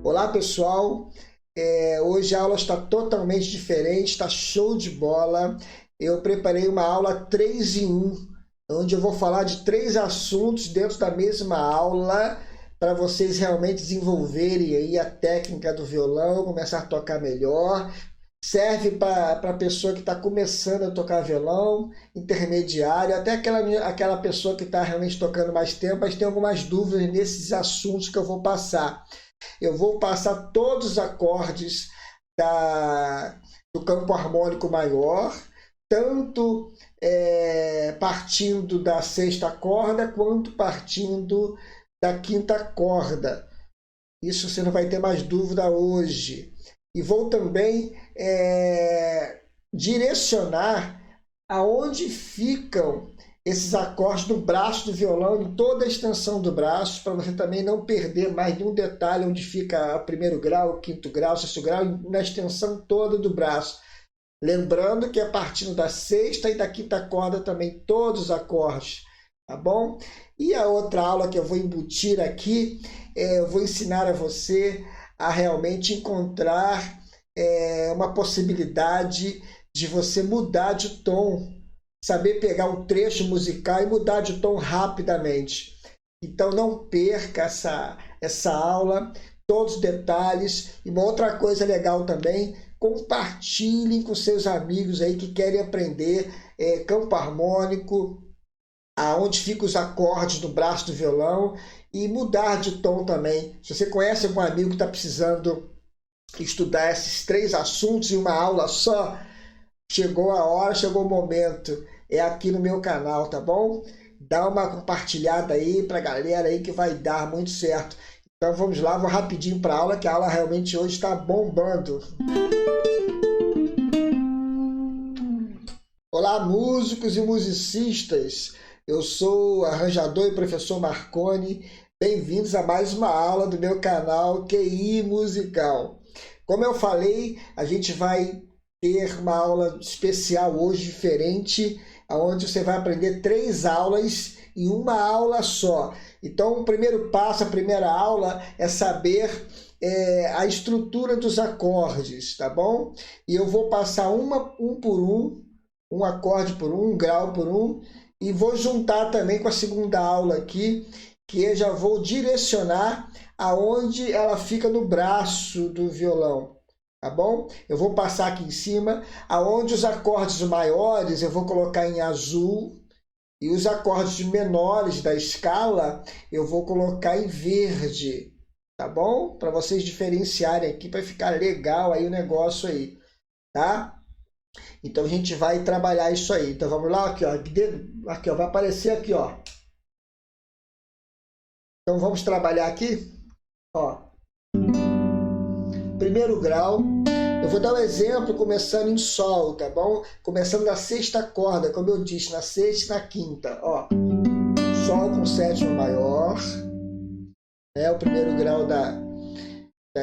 Olá pessoal, hoje a aula está totalmente diferente, está show de bola. Eu preparei uma aula 3 em 1, onde eu vou falar de 3 assuntos dentro da mesma aula, para vocês realmente desenvolverem aí a técnica do violão, começar a tocar melhor. Serve para a pessoa que está começando a tocar violão, intermediário, até aquela pessoa que está realmente tocando mais tempo, mas tem algumas dúvidas nesses assuntos que eu vou passar. Eu vou passar todos os acordes do campo harmônico maior, tanto partindo da sexta corda, quanto partindo da quinta corda. Isso você não vai ter mais dúvida hoje. E vou também direcionar aonde ficam esses acordes no braço do violão, em toda a extensão do braço, para você também não perder mais nenhum detalhe onde fica o primeiro grau, o quinto grau, o sexto grau, na extensão toda do braço. Lembrando que é partindo da sexta e da quinta corda também todos os acordes, tá bom? E a outra aula que eu vou embutir aqui, eu vou ensinar a você a realmente encontrar uma possibilidade de você mudar de tom, saber pegar um trecho musical e mudar de tom rapidamente. Então não perca essa aula, todos os detalhes. E uma outra coisa legal também, compartilhem com seus amigos aí que querem aprender campo harmônico, aonde ficam os acordes no braço do violão, e mudar de tom também. Se você conhece algum amigo que está precisando estudar esses 3 assuntos em uma aula só, chegou a hora, chegou o momento. É aqui no meu canal, tá bom? Dá uma compartilhada aí pra galera aí que vai dar muito certo. Então vamos lá, vou rapidinho para a aula, que a aula realmente hoje está bombando. Olá, músicos e musicistas. Eu sou o arranjador e professor Marconi. Bem-vindos a mais uma aula do meu canal QI Musical. Como eu falei, a gente vai ter uma aula especial hoje, diferente, onde você vai aprender 3 aulas em uma aula só. Então, o primeiro passo, a primeira aula, é saber a estrutura dos acordes, tá bom? E eu vou passar um por um acorde por um grau por um, e vou juntar também com a segunda aula aqui, que eu já vou direcionar aonde ela fica no braço do violão, tá bom? Eu vou passar aqui em cima, aonde os acordes maiores eu vou colocar em azul, e os acordes menores da escala eu vou colocar em verde, tá bom? Para vocês diferenciarem aqui, para ficar legal aí o negócio aí, tá? Então a gente vai trabalhar isso aí. Então vamos lá, aqui ó, vai aparecer aqui, ó. Então vamos trabalhar aqui, ó. Primeiro grau, eu vou dar um exemplo começando em sol, tá bom? Começando na sexta corda, como eu disse, na sexta e na quinta, ó. Sol com sétima maior, é o primeiro grau da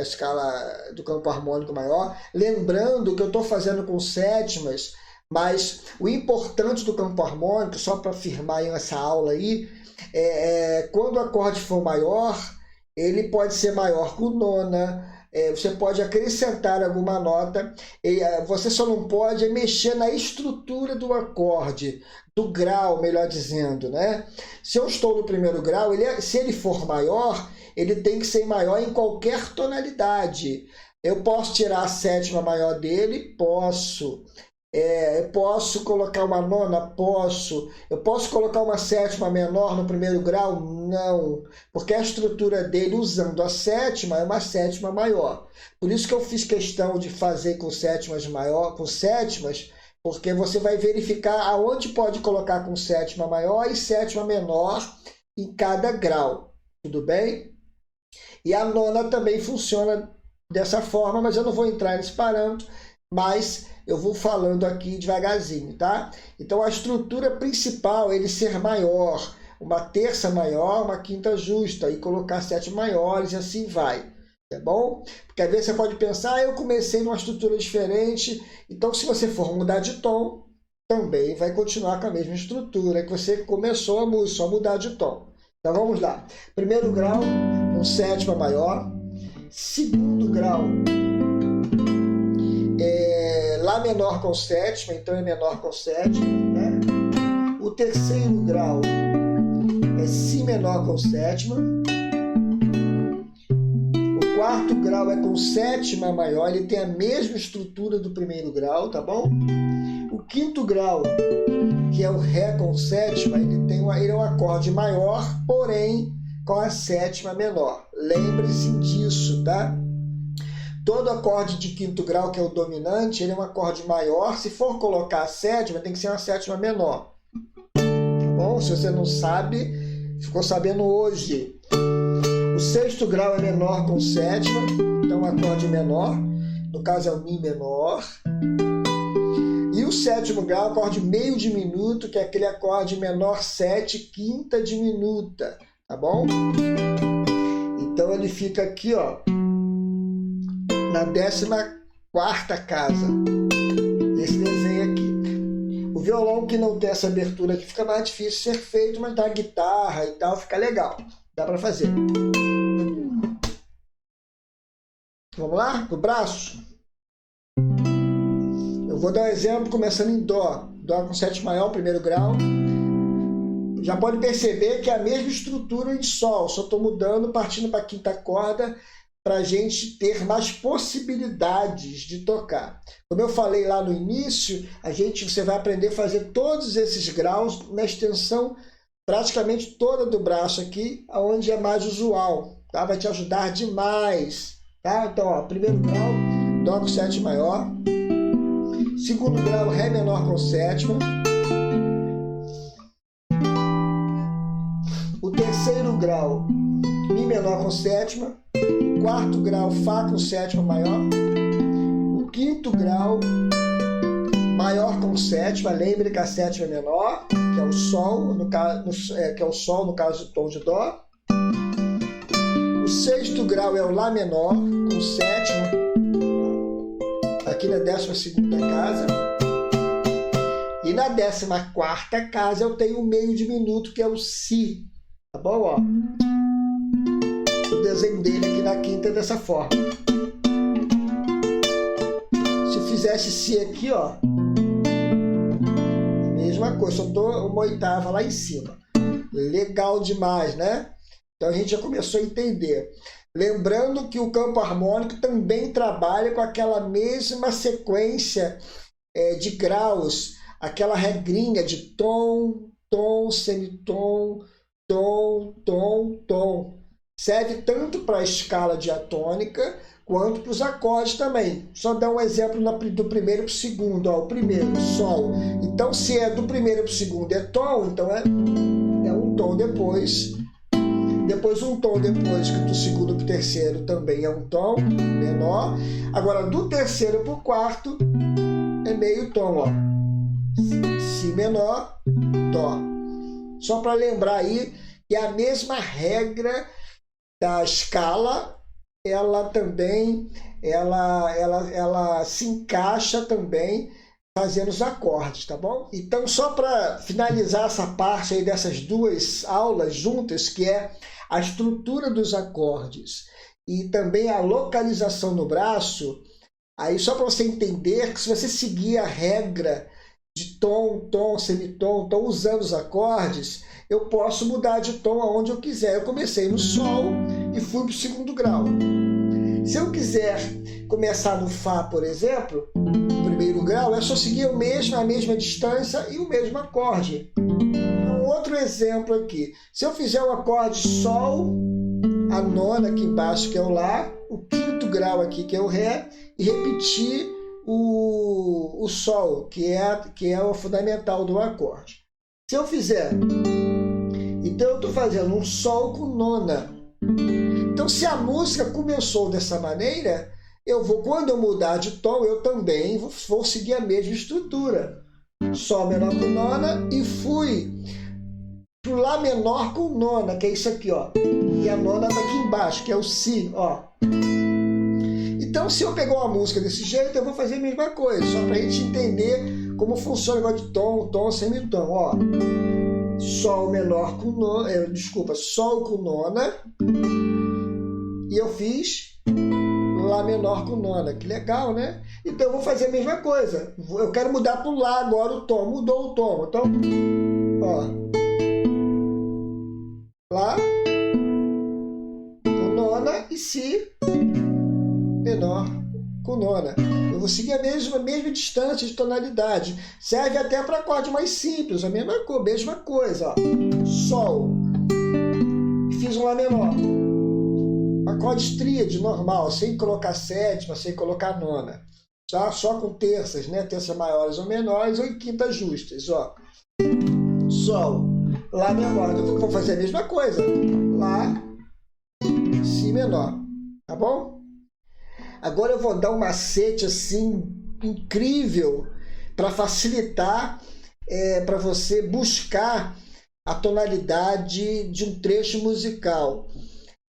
escala do campo harmônico maior. Lembrando que eu estou fazendo com sétimas, mas o importante do campo harmônico, só para firmar essa aula aí, quando o acorde for maior, ele pode ser maior com nona, você pode acrescentar alguma nota, você só não pode mexer na estrutura do acorde, do grau, melhor dizendo, né? Se eu estou no primeiro grau, se ele for maior, ele tem que ser maior em qualquer tonalidade. Eu posso tirar a sétima maior dele? Posso. Posso colocar uma nona? Posso. Eu posso colocar uma sétima menor no primeiro grau? Não. Porque a estrutura dele, usando a sétima, é uma sétima maior. Por isso que eu fiz questão de fazer com sétimas maior, com sétimas, porque você vai verificar aonde pode colocar com sétima maior e sétima menor em cada grau. Tudo bem? E a nona também funciona dessa forma, mas eu não vou entrar nesse parâmetro, mas eu vou falando aqui devagarzinho, tá? Então a estrutura principal é ele ser maior, uma terça maior, uma quinta justa, e colocar sete maiores e assim vai, tá bom? Porque às vezes você pode pensar, eu comecei numa estrutura diferente, então se você for mudar de tom, também vai continuar com a mesma estrutura que você começou a música, só mudar de tom. Então vamos lá. Primeiro grau com sétima maior, segundo grau é Lá menor com sétima, então é menor com sétima, né? O terceiro grau é Si menor com sétima. O quarto grau é com sétima maior, ele tem a mesma estrutura do primeiro grau, tá bom? O quinto grau, que é o Ré com sétima, ele é um acorde maior, porém com a sétima menor. Lembre-se disso, tá? Todo acorde de quinto grau, que é o dominante, ele é um acorde maior. Se for colocar a sétima, tem que ser uma sétima menor. Tá bom? Se você não sabe, ficou sabendo hoje. O sexto grau é menor com sétima, então um acorde menor. No caso é o Mi menor. E o sétimo grau é o acorde meio diminuto, que é aquele acorde menor 7, quinta diminuta. Tá bom? Então ele fica aqui, ó, na 14ª casa. Esse desenho aqui. O violão que não tem essa abertura aqui fica mais difícil de ser feito, mas da guitarra e tal fica legal. Dá para fazer. Vamos lá? Pro braço? Eu vou dar um exemplo começando em Dó. Dó com sétima maior, primeiro grau. Já pode perceber que é a mesma estrutura em Sol, só estou mudando, partindo para a quinta corda, para a gente ter mais possibilidades de tocar. Como eu falei lá no início, você vai aprender a fazer todos esses graus na extensão praticamente toda do braço aqui, onde é mais usual, tá? Vai te ajudar demais, tá? Então, ó, primeiro grau, Dó com sétima maior. Segundo grau, Ré menor com sétima. O terceiro grau, Mi menor com sétima. O quarto grau, Fá com sétima maior. O quinto grau, maior com sétima. Lembre que a sétima é menor, que é o Sol, que é o Sol no caso do tom de Dó. O sexto grau é o Lá menor com sétima, aqui na 12ª casa. E na 14ª casa eu tenho o meio diminuto, que é o Si. Tá bom? Ó. O desenho dele aqui na quinta é dessa forma. Se fizesse Si aqui, ó, mesma coisa, só tô uma oitava lá em cima. Legal demais, né? Então a gente já começou a entender. Lembrando que o campo harmônico também trabalha com aquela mesma sequência de graus, aquela regrinha de tom, tom, semitom, tom, tom, tom. Serve tanto para a escala diatônica quanto para os acordes também. Só dar um exemplo do primeiro para o segundo. Ó, o primeiro, Sol. Então, se é do primeiro para o segundo é tom, então é um tom depois. Depois um tom depois, que do segundo para o terceiro também é um tom menor. Agora, do terceiro para o quarto é meio tom, ó. Si menor, Dó. Só para lembrar aí que a mesma regra da escala, ela também ela se encaixa também fazendo os acordes, tá bom? Então, só para finalizar essa parte aí dessas duas aulas juntas, que é a estrutura dos acordes e também a localização no braço, aí só para você entender que se você seguir a regra de tom, tom, semitom, tom, usando os acordes, eu posso mudar de tom aonde eu quiser. Eu comecei no Sol e fui para o segundo grau. Se eu quiser começar no Fá, por exemplo, no primeiro grau, é só seguir a mesma distância e o mesmo acorde. Um outro exemplo aqui. Se eu fizer o acorde Sol, a nona aqui embaixo, que é o Lá, o quinto grau aqui, que é o Ré, e repetir o Sol, que é o fundamental do acorde. Se eu fizer, então eu estou fazendo um Sol com nona. Então, se a música começou dessa maneira, quando eu mudar de tom, eu também vou seguir a mesma estrutura. Sol menor com nona e fui pro Lá menor com nona, que é isso aqui, ó. E a nona está aqui embaixo, que é o Si, ó. Então, se eu pegar uma música desse jeito, eu vou fazer a mesma coisa, só para a gente entender como funciona o negócio de tom, tom, semitom, ó. Sol menor com nona, Sol com nona, e eu fiz Lá menor com nona. Que legal, né? Então eu vou fazer a mesma coisa. Eu quero mudar para o Lá agora o tom. Mudou o tom. Então, ó. Lá com nona e Si menor com nona. Eu vou seguir a mesma distância de tonalidade. Serve até para acorde mais simples, a mesma coisa. Ó. Sol. Fiz um Lá menor. Acorde tríade normal, sem colocar sétima, sem colocar nona. Tá? Só com terças, né? Terças maiores ou menores, ou em quintas justas. Ó. Sol. Lá menor. Eu vou fazer a mesma coisa. Lá, Si menor. Tá bom? Agora eu vou dar um macete assim incrível para facilitar para você buscar a tonalidade de um trecho musical.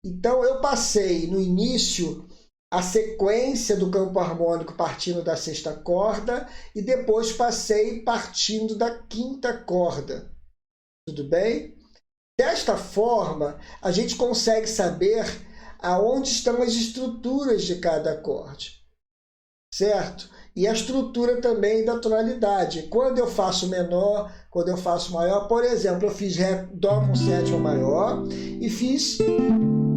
Então eu passei no início a sequência do campo harmônico partindo da sexta corda e depois passei partindo da quinta corda. Tudo bem? Desta forma, a gente consegue saber aonde estão as estruturas de cada acorde, certo? E a estrutura também da tonalidade. Quando eu faço menor, quando eu faço maior, por exemplo, eu fiz Ré, Dó com sétima maior e fiz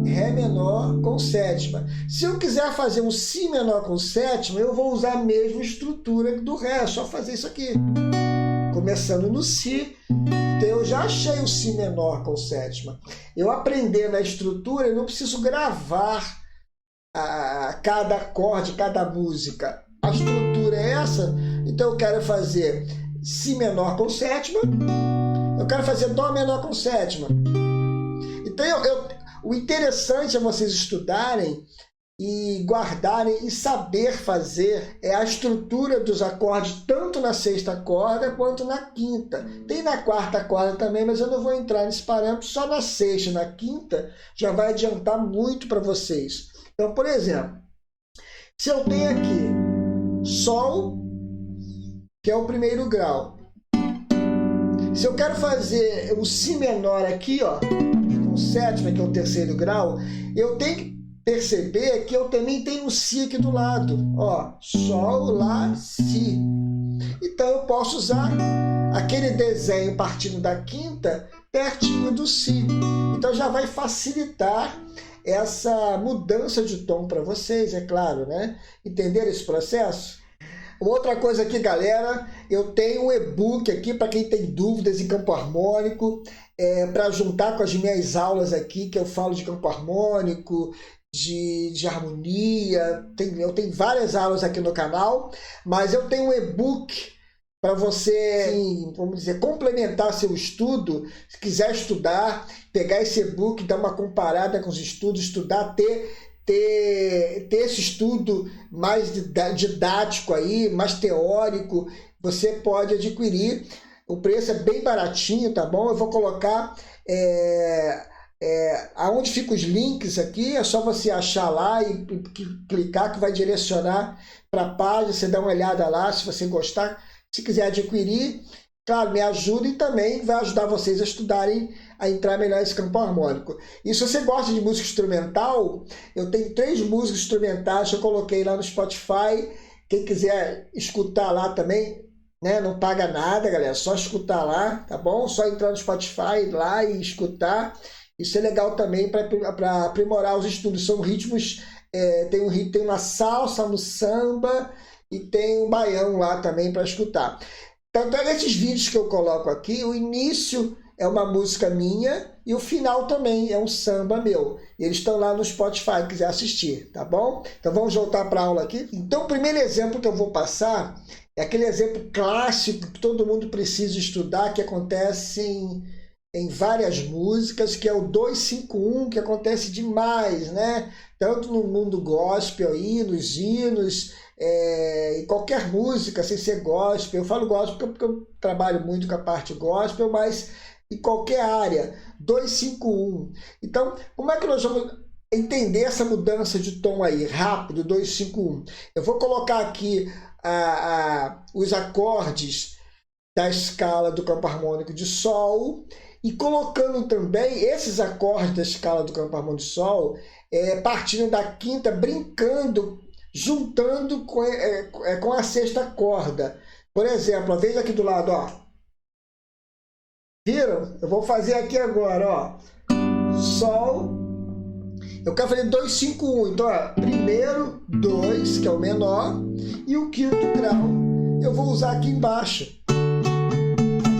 Ré menor com sétima. Se eu quiser fazer um Si menor com sétima, eu vou usar a mesma estrutura do Ré, é só fazer isso aqui. Começando no Si, então eu já achei o Si menor com sétima. Eu aprendendo a estrutura, eu não preciso gravar cada acorde, cada música. A estrutura é essa, então eu quero fazer Si menor com sétima, eu quero fazer Dó menor com sétima. Então o interessante é vocês estudarem e guardarem e saber fazer a estrutura dos acordes tanto na sexta corda quanto na quinta. Tem na quarta corda também, mas eu não vou entrar nesse parâmetro. Só na sexta e na quinta já vai adiantar muito para vocês. Então, por exemplo, se eu tenho aqui Sol, que é o primeiro grau. Se eu quero fazer o Si menor aqui, ó, com sétima, que é o terceiro grau, eu tenho que perceber que eu também tenho um Si aqui do lado. Ó, Sol, Lá, Si. Então eu posso usar aquele desenho partindo da quinta pertinho do Si. Então já vai facilitar essa mudança de tom para vocês, é claro, né? Entenderam esse processo? Outra coisa aqui, galera, eu tenho um e-book aqui para quem tem dúvidas em campo harmônico, para juntar com as minhas aulas aqui, que eu falo de campo harmônico, de harmonia. Eu tenho várias aulas aqui no canal, mas eu tenho um e-book para você, assim, vamos dizer, complementar seu estudo. Se quiser estudar, pegar esse e-book, dar uma comparada com os estudos, estudar, ter esse estudo mais didático aí, mais teórico, você pode adquirir. O preço é bem baratinho, tá bom? Eu vou colocar aonde ficam os links aqui, é só você achar lá e clicar que vai direcionar para a página, você dá uma olhada lá, se você gostar, se quiser adquirir, claro, me ajuda e também vai ajudar vocês a estudarem, a entrar melhor nesse campo harmônico. E se você gosta de música instrumental, eu tenho 3 músicas instrumentais que eu coloquei lá no Spotify. Quem quiser escutar lá também, né, não paga nada, galera, só escutar lá, tá bom? Só entrar no Spotify lá e escutar. Isso é legal também para aprimorar os estudos. São ritmos, tem uma salsa, um samba e tem um baião lá também para escutar. Então, nesses vídeos que eu coloco aqui, o início é uma música minha e o final também é um samba meu. E eles estão lá no Spotify, se quiser assistir, tá bom? Então vamos voltar para a aula aqui. Então o primeiro exemplo que eu vou passar é aquele exemplo clássico que todo mundo precisa estudar, que acontece em várias músicas, que é o 2-5-1, que acontece demais, né? Tanto no mundo gospel aí, nos hinos, em qualquer música, sem ser gospel. Eu falo gospel porque eu trabalho muito com a parte gospel, mas em qualquer área, 2-5-1. Então, como é que nós vamos entender essa mudança de tom aí, rápido, 2-5-1? Eu vou colocar aqui os acordes da escala do campo harmônico de Sol e colocando também esses acordes da escala do campo harmônico de Sol, partindo da quinta, brincando, juntando com a sexta corda. Por exemplo, veja aqui do lado, ó. Viram? Eu vou fazer aqui agora, ó. Sol. Eu quero fazer 2, 5, 1. Então, ó, primeiro, 2, que é o menor, e o quinto grau eu vou usar aqui embaixo.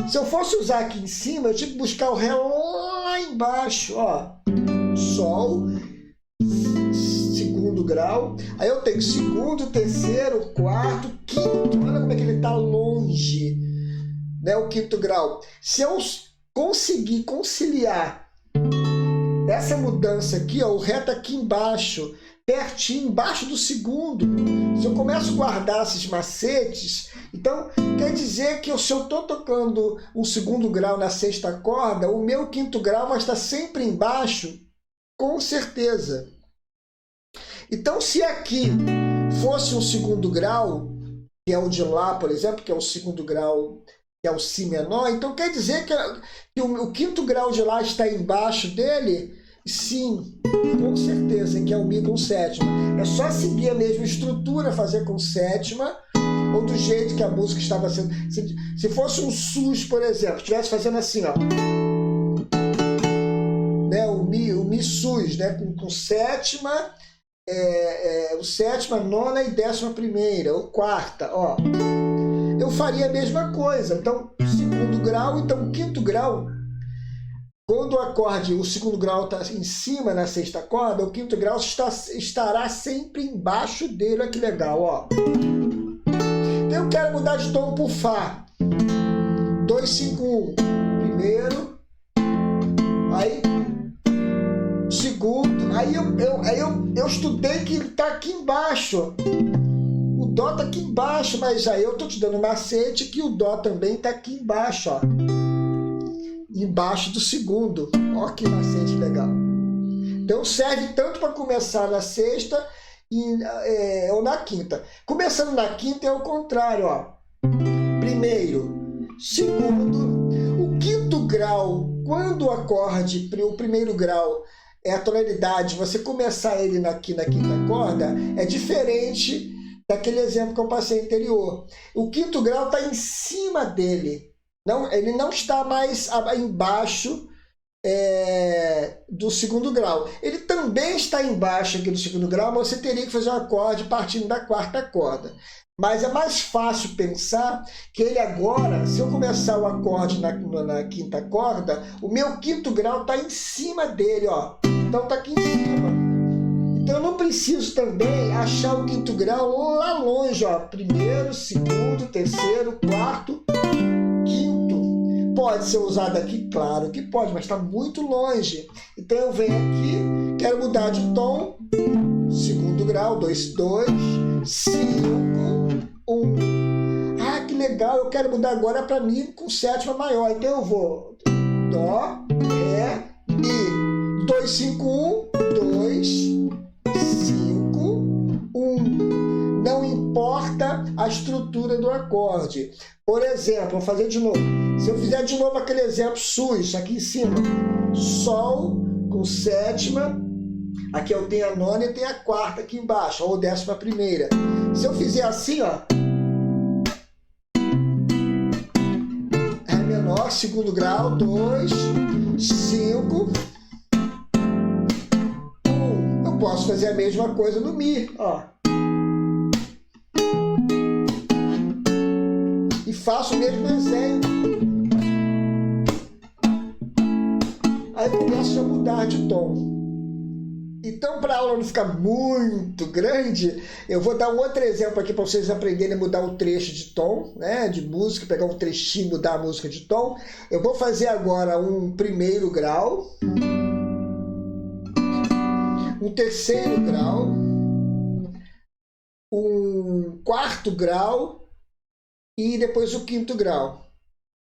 Se eu fosse usar aqui em cima, eu tinha que buscar o Ré lá embaixo, ó. Sol, segundo grau. Aí eu tenho segundo, terceiro, quarto, quinto. Olha como é que ele está longe, né, o quinto grau. Se eu conseguir conciliar essa mudança aqui, ó, o Ré está aqui embaixo, pertinho, embaixo do segundo. Se eu começo a guardar esses macetes, então quer dizer que se eu estou tocando um segundo grau na sexta corda, o meu quinto grau vai estar sempre embaixo, com certeza. Então, se aqui fosse um segundo grau, que é o de Lá, por exemplo, que é o segundo grau, que é o Si menor, então quer dizer que o quinto grau de Lá está embaixo dele? Sim, com certeza, que é o Mi com sétima. É só seguir a mesma estrutura, fazer com sétima, ou do jeito que a música estava sendo. Se fosse um sus, por exemplo, estivesse fazendo assim, ó, né, o Mi sus, né, com sétima, o sétima, nona e décima primeira, ou quarta, ó. Eu faria a mesma coisa. Então, segundo grau, então o quinto grau, quando o acorde, o segundo grau está em cima na sexta corda, o quinto grau estará sempre embaixo dele. Olha que legal, ó. Eu quero mudar de tom por Fá. 2, 5, 1. Primeiro. Aí, segundo. Aí eu estudei que ele está aqui embaixo. O Dó está aqui embaixo, mas aí eu estou te dando um macete que o Dó também está aqui embaixo, ó. Embaixo do segundo. Ó que macete legal. Então serve tanto para começar na sexta ou na quinta. Começando na quinta é o contrário, ó. Primeiro, segundo, o quinto grau, quando o acorde, o primeiro grau é a tonalidade, você começar ele aqui na quinta corda, é diferente daquele exemplo que eu passei anterior. O quinto grau está em cima dele. Não, ele não está mais embaixo do segundo grau. Ele também está embaixo aqui do segundo grau, mas você teria que fazer um acorde partindo da quarta corda. Mas é mais fácil pensar que ele agora, se eu começar o acorde na quinta corda, o meu quinto grau está em cima dele, ó. Então está aqui em cima. Então eu não preciso também achar o quinto grau lá longe, ó. Primeiro, segundo, terceiro, quarto, quinto. Pode ser usado aqui? Claro que pode, mas está muito longe. Então eu venho aqui, quero mudar de tom, segundo grau, 2, 5, 1. Ah, que legal, eu quero mudar agora para Mi com sétima maior. Então eu vou Dó, Ré, Mi. 2, 5, 1, 2, 5, 1. Não importa a estrutura do acorde. Por exemplo, vou fazer de novo. Se eu fizer de novo aquele exemplo sus, aqui em cima, Sol com sétima, aqui eu tenho a nona e tenho a quarta aqui embaixo, ou décima primeira. Se eu fizer assim, ó, Ré menor, segundo grau, 2, 5, 1. Eu posso fazer a mesma coisa no Mi, ó. E faço o mesmo desenho. Aí eu começo a mudar de tom. Então, para a aula não ficar muito grande, eu vou dar um outro exemplo aqui para vocês aprenderem a mudar um trecho de tom, né, de música, pegar um trechinho, mudar a música de tom. Eu vou fazer agora um primeiro grau, um terceiro grau, um quarto grau e depois o quinto grau.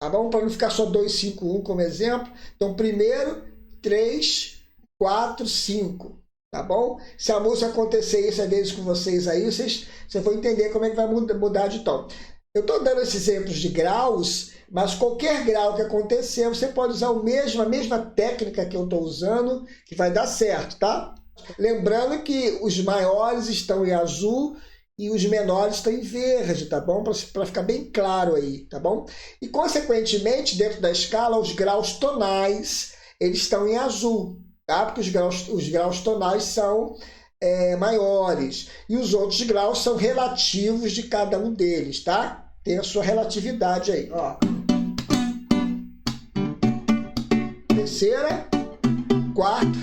Tá bom? Para não ficar só 2, 5, 1 como exemplo. Então, primeiro, 3, 4, 5. Tá bom? Se a música acontecer isso às vezes com vocês aí, vocês vão entender como é que vai mudar de tom. Eu estou dando esses exemplos de graus, mas qualquer grau que acontecer, você pode usar a mesma técnica que eu estou usando, que vai dar certo, tá? Lembrando que os maiores estão em azul e os menores estão em verde, tá bom? Para ficar bem claro aí, tá bom? E, consequentemente, dentro da escala, os graus tonais, eles estão em azul, tá? Porque os graus tonais são maiores. E os outros graus são relativos de cada um deles, tá? Tem a sua relatividade aí, ó. Terceira, quarta,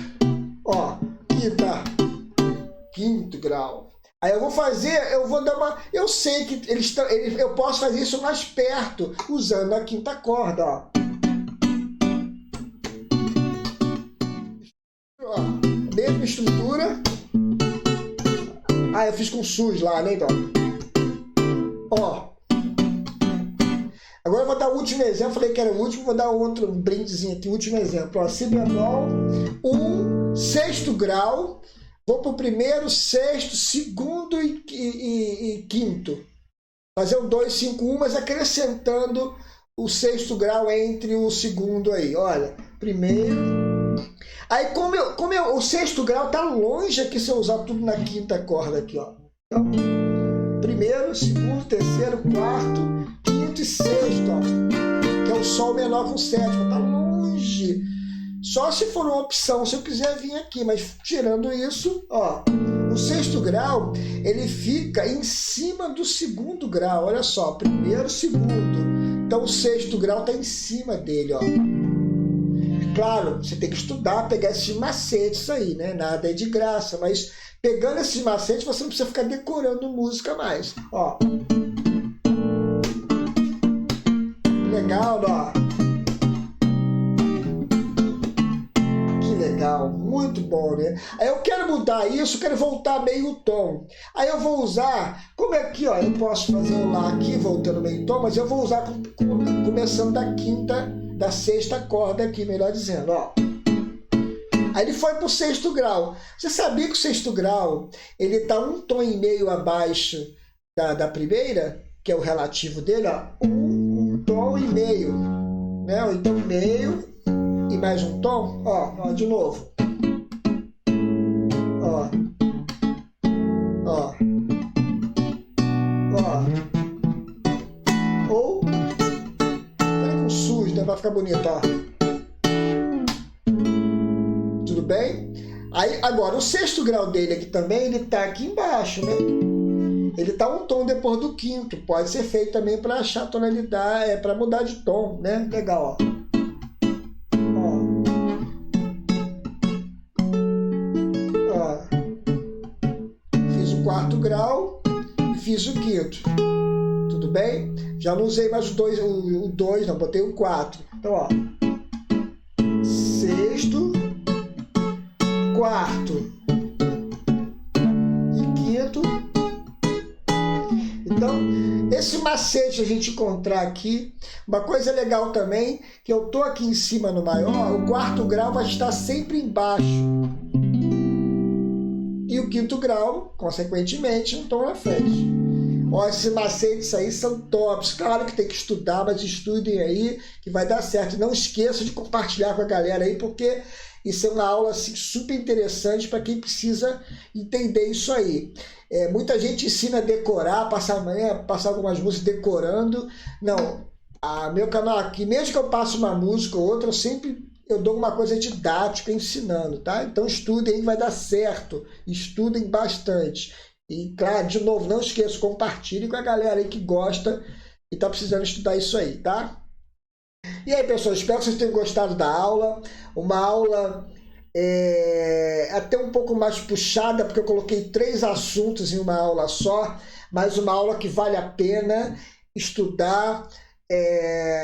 ó, quinta, quinto grau. Aí eu vou dar uma... Eu sei que eu posso fazer isso mais perto, usando a quinta corda, ó. Ó, mesma estrutura. Ah, eu fiz com sus lá, né, então? Ó. Agora eu vou dar o último exemplo, falei que era o último, vou dar outro brindezinho aqui, último exemplo. Ó, si bemol, 1, sexto grau, vou para o primeiro, sexto, segundo e quinto. Fazer um 2, 5, 1, mas acrescentando o sexto grau entre o segundo aí. Olha, primeiro. Aí o sexto grau tá longe aqui se eu usar tudo na quinta corda aqui, ó. Então, primeiro, segundo, terceiro, quarto, quinto e sexto, ó, que é o sol menor com sétima, tá longe. Só se for uma opção, se eu quiser vir aqui, mas tirando isso, ó, o sexto grau, ele fica em cima do segundo grau, olha só, primeiro, segundo. Então o sexto grau tá em cima dele, ó. Claro, você tem que estudar, pegar esses macetes aí, né? Nada é de graça, mas pegando esses macetes, você não precisa ficar decorando música mais, ó. Legal, ó. Que legal, muito bom, né? Aí eu quero mudar isso, quero voltar meio tom. Aí eu vou usar, como é aqui, ó, eu posso fazer um lá aqui, voltando meio tom, mas eu vou usar começando da quinta, da sexta corda aqui, melhor dizendo, ó. Aí ele foi para o sexto grau. Você sabia que o sexto grau, ele está um tom e meio abaixo da primeira, que é o relativo dele, ó. Um tom e meio, né? Ou então meio e mais um tom, ó, de novo. Ó. Ó. Ó. Ou com sus, né? Pra ficar bonito, ó. Tudo bem? Aí, agora, o sexto grau dele aqui também, ele tá aqui embaixo, né? Ele tá um tom depois do quinto. Pode ser feito também para achar tonalidade, para mudar de tom, né? Legal, ó. Ó. Fiz o quarto grau e fiz o quinto. Tudo bem? Já não usei mais o 2, não, botei o 4. Então, ó. Sexto, quarto e quinto. Então, esse macete a gente encontrar aqui. Uma coisa legal também, que eu tô aqui em cima no maior, o quarto grau vai estar sempre embaixo. E o quinto grau, consequentemente, um tom na frente. Ó, esses macetes aí são tops. Claro que tem que estudar, mas estudem aí que vai dar certo. Não esqueça de compartilhar com a galera aí, porque isso é uma aula assim, super interessante para quem precisa entender isso aí. Muita gente ensina a decorar, passar algumas músicas decorando. Não, meu canal aqui, mesmo que eu passe uma música ou outra, eu dou uma coisa didática ensinando, tá? Então estudem aí, vai dar certo. Estudem bastante. E, claro, de novo, não esqueça, compartilhe com a galera aí que gosta e está precisando estudar isso aí, tá? E aí, pessoal, espero que vocês tenham gostado da aula. Uma aula até um pouco mais puxada, porque eu coloquei 3 assuntos em uma aula só, mas uma aula que vale a pena estudar,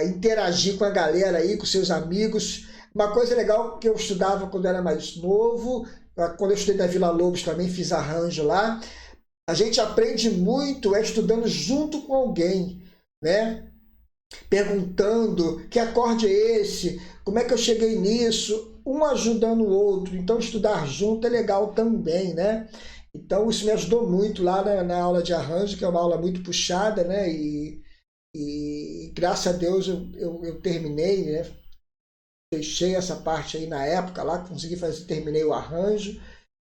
interagir com a galera aí, com seus amigos. Uma coisa legal que eu estudava quando era mais novo, quando eu estudei na Vila Lobos também, fiz arranjo lá. A gente aprende muito estudando junto com alguém, né? Perguntando que acorde é esse, como é que eu cheguei nisso, um ajudando o outro. Então estudar junto é legal também, né? Então isso me ajudou muito lá na aula de arranjo, que é uma aula muito puxada, né? E E graças a Deus eu terminei, né? Fechei essa parte aí na época lá, consegui fazer, terminei o arranjo.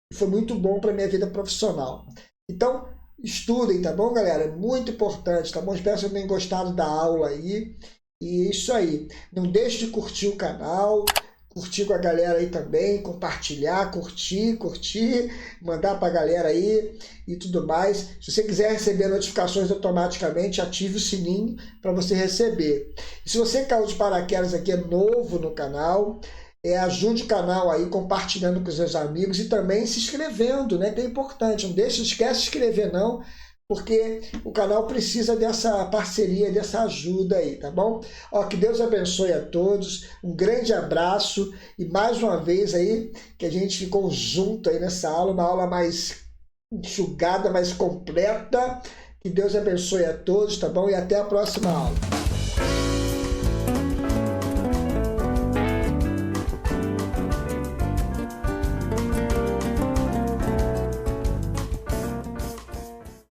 E foi muito bom para minha vida profissional. Então, estudem, tá bom, galera? É muito importante, tá bom? Espero que vocês tenham gostado da aula aí. E é isso aí. Não deixe de curtir o canal, curtir com a galera aí também, compartilhar, curtir, mandar pra galera aí e tudo mais. Se você quiser receber notificações automaticamente, ative o sininho para você receber. E se você caiu de paraquedas aqui, é novo no canal, ajude o canal aí compartilhando com os seus amigos e também se inscrevendo, né? Que é importante. Não esquece de inscrever não, porque o canal precisa dessa parceria, dessa ajuda aí, tá bom? Ó, que Deus abençoe a todos, um grande abraço e mais uma vez aí que a gente ficou junto aí nessa aula, uma aula mais enxugada, mais completa. Que Deus abençoe a todos, tá bom? E até a próxima aula.